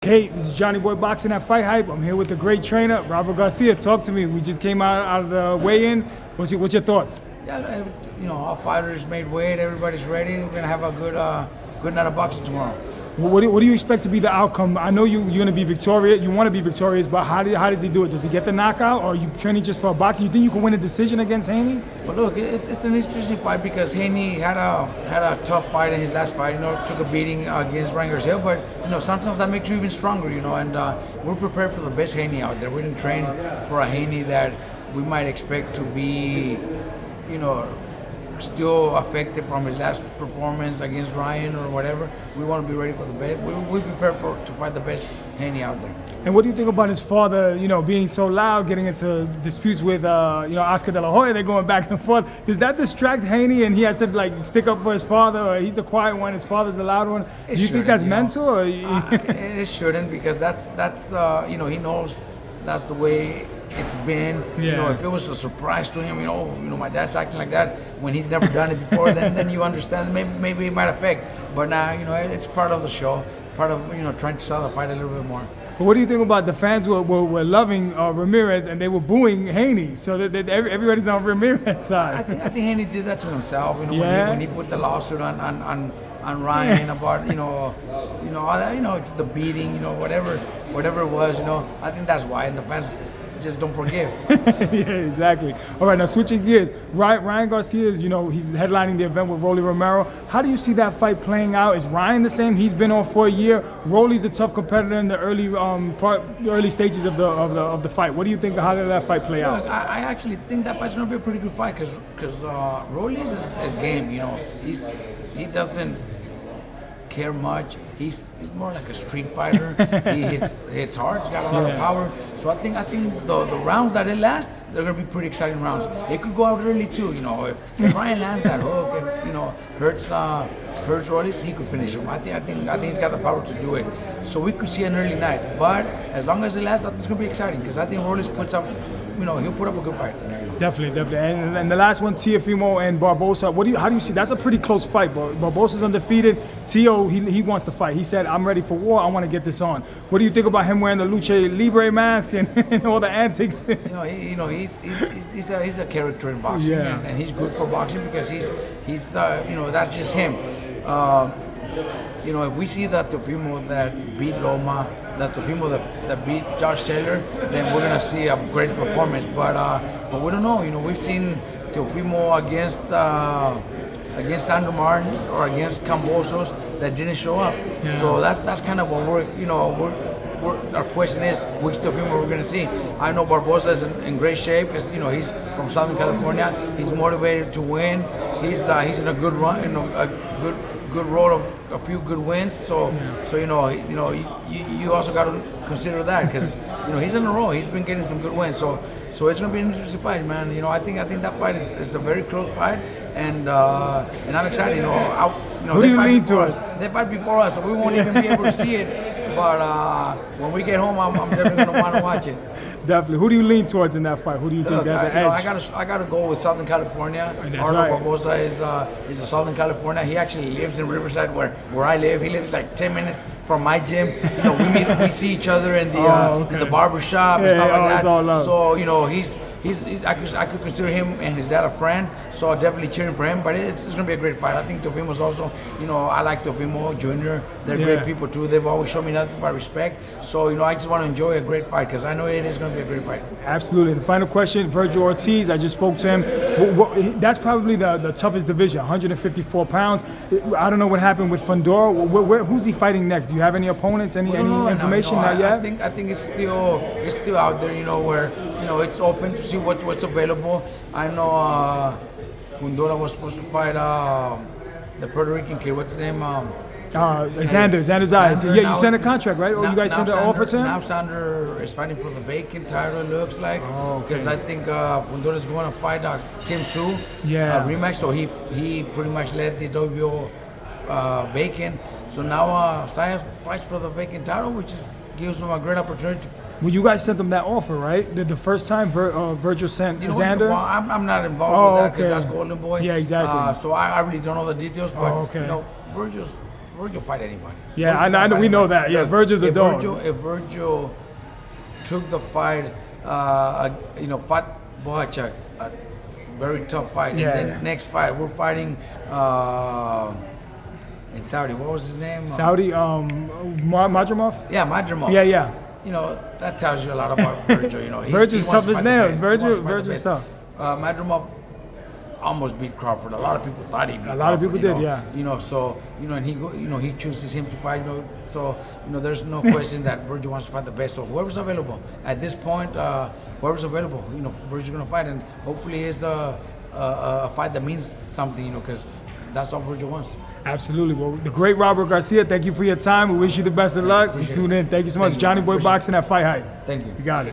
Kate, this is Johnny Boy Boxing at FightHype. I'm here with the great trainer, Ryan Garcia. Talk to me. We just came out of the weigh-in. What's your thoughts? Yeah, all fighters made weight. Everybody's ready. We're gonna have a good night of boxing tomorrow. What do you expect to be the outcome? I know you're going to be victorious. You want to be victorious, but how does he do it? Does he get the knockout, or are you training just for a boxing? You think you can win a decision against Haney? Well, look, it's an interesting fight because Haney had a tough fight in his last fight. Took a beating against Ryan Garcia, but sometimes that makes you even stronger. And we're prepared for the best Haney out there. We didn't train for a Haney that we might expect to be, still affected from his last performance against Ryan or whatever. We want to be ready for the best. We're prepared to fight the best Haney out there. And what do you think about his father, being so loud, getting into disputes with, Oscar De La Hoya? They're going back and forth. Does that distract Haney and he has to, stick up for his father, or he's the quiet one, his father's the loud one? Do you think that's mental? Or it shouldn't, because that's he knows that's the way it's been. Yeah. If it was a surprise to him, my dad's acting like that when he's never done it before, then you understand. Maybe it might affect. But now, it's part of the show, part of trying to sell the fight a little bit more. But what do you think about the fans were loving Ramirez and they were booing Haney? So that everybody's on Ramirez's side. I think Haney did that to himself. When he put the lawsuit on Ryan about all that, it's the beating, whatever it was. I think that's why, and the fans just don't forgive. Yeah, exactly. All right, now switching gears. Ryan Garcia is, he's headlining the event with Rolly Romero. How do you see that fight playing out? Is Ryan the same? He's been on for a year. Rolly's a tough competitor in the early stages of the fight. What do you think? How did that fight play out? Look, I actually think that fight's gonna be a pretty good fight because Rolly's his game. He doesn't care much. He's more like a street fighter. He hits hard. He's got a lot of power. So I think the rounds that it lasts, they're gonna be pretty exciting rounds. It could go out early too. If Ryan lands that hook and hurts Rolly's, he could finish him. I think he's got the power to do it. So we could see an early night. But as long as it lasts, it's gonna be exciting because I think Rolly's puts up. He'll put up a good fight. Definitely. And the last one, Teofimo and Barboza. How do you see? That's a pretty close fight. Barboza's undefeated. Teo, he wants to fight. He said, "I'm ready for war. I want to get this on." What do you think about him wearing the Lucha Libre mask and all the antics? He's a character in boxing, and he's good for boxing because he's that's just him. If we see that Teofimo that beat Loma, that Teofimo that beat Josh Taylor, then we're gonna see a great performance. But we don't know. We've seen Teofimo against Sandro Martin or against Cambosos that didn't show up. Yeah. So that's kind of what our question is, which Teofimo we're gonna see. I know Barboza is in great shape because he's from Southern California. He's motivated to win. He's in a good run, a good road of a few good wins. So you also got to consider that because he's in a row. He's been getting some good wins. So it's gonna be an interesting fight, man. I think that fight is a very close fight, and I'm excited. Who do you lean towards? They fight before us, so we won't even be able to see it. But when we get home, I'm definitely gonna want to watch it. Definitely. Who do you lean towards in that fight? Who do you think has an edge? I gotta go with Southern California. Arnold Barboza is a Southern California. He actually lives in Riverside, where I live. He lives like 10 minutes from my gym. We see each other in the barber shop and stuff like that. All love. So I could consider him and his dad a friend. So I'm definitely cheering for him. But it's gonna be a great fight. I think Teofimo's also. I like Teofimo Jr. They're great people too. They've always shown me nothing but respect. So I just want to enjoy a great fight because I know it is gonna be a great fight. Absolutely. The final question, Vergil Ortiz. I just spoke to him. That's probably the toughest division, 154 pounds. I don't know what happened with Fundora. Who's he fighting next? Do you have any opponents? Any information? Not yet. I think it's still out there. Where it's open to see what's available. I know Fundora was supposed to fight the Puerto Rican kid. What's his name? Xander's eyes. Yeah, you sent a contract, right? Or you guys sent an offer to him? Now Sander is fighting for the vacant title, it looks like. Because I think Fundora is going to fight Tim Tszyu rematch. So he pretty much let the WBO vacant. So now Sayas fights for the vacant title, which gives him a great opportunity to. Well, you guys sent them that offer, right? The first time Vergil sent Xander? Well, I'm not involved with that because that's Golden Boy. Yeah, exactly. So I really don't know the details, but Vergil's Vergil fight anybody. Yeah, Vergil's I gonna know. fight We know anybody. that. Yeah, Vergil's a dog. If Vergil took the fight, fought Bohachak, a very tough fight. Yeah, And then next fight, we're fighting in Saudi. What was his name? Saudi, Madrimov? Yeah, Madrimov. Yeah. That tells you a lot about Vergil. Vergil's tough as nails. Vergil's tough. Madrimov almost beat Crawford. A lot of people thought he beat Crawford. A lot of people did, yeah. And he chooses him to fight. There's no question that Vergil wants to fight the best. So whoever's available at this point, whoever's available, Vergil's gonna fight, and hopefully it's a fight that means something, because that's all Vergil wants. Absolutely. Well, the great Robert Garcia, thank you for your time. We wish you the best of luck. We tune in. Thank you so much. Johnny Boy Boxing at FightHype. Thank you. You got it.